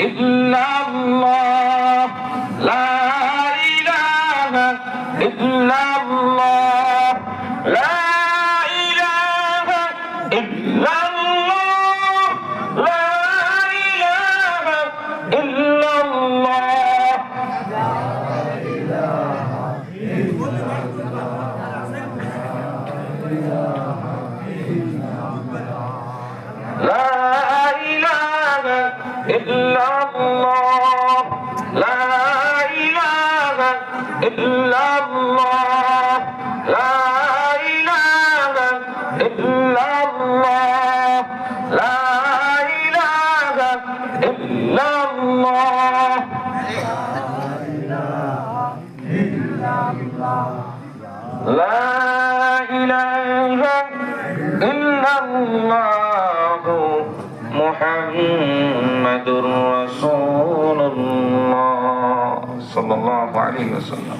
ইল্লাল্লাহ লা ইলাহা ইল্লাল্লাহ লা ইলাহা ইল্লাল্লাহ লা ইলাহা ইল্লাল্লাহ illallah la ilaha illallah la ilaha illallah la ilaha illallah la ilaha illallah Muhammadur Rasulullah sallallahu alaihi wasallam.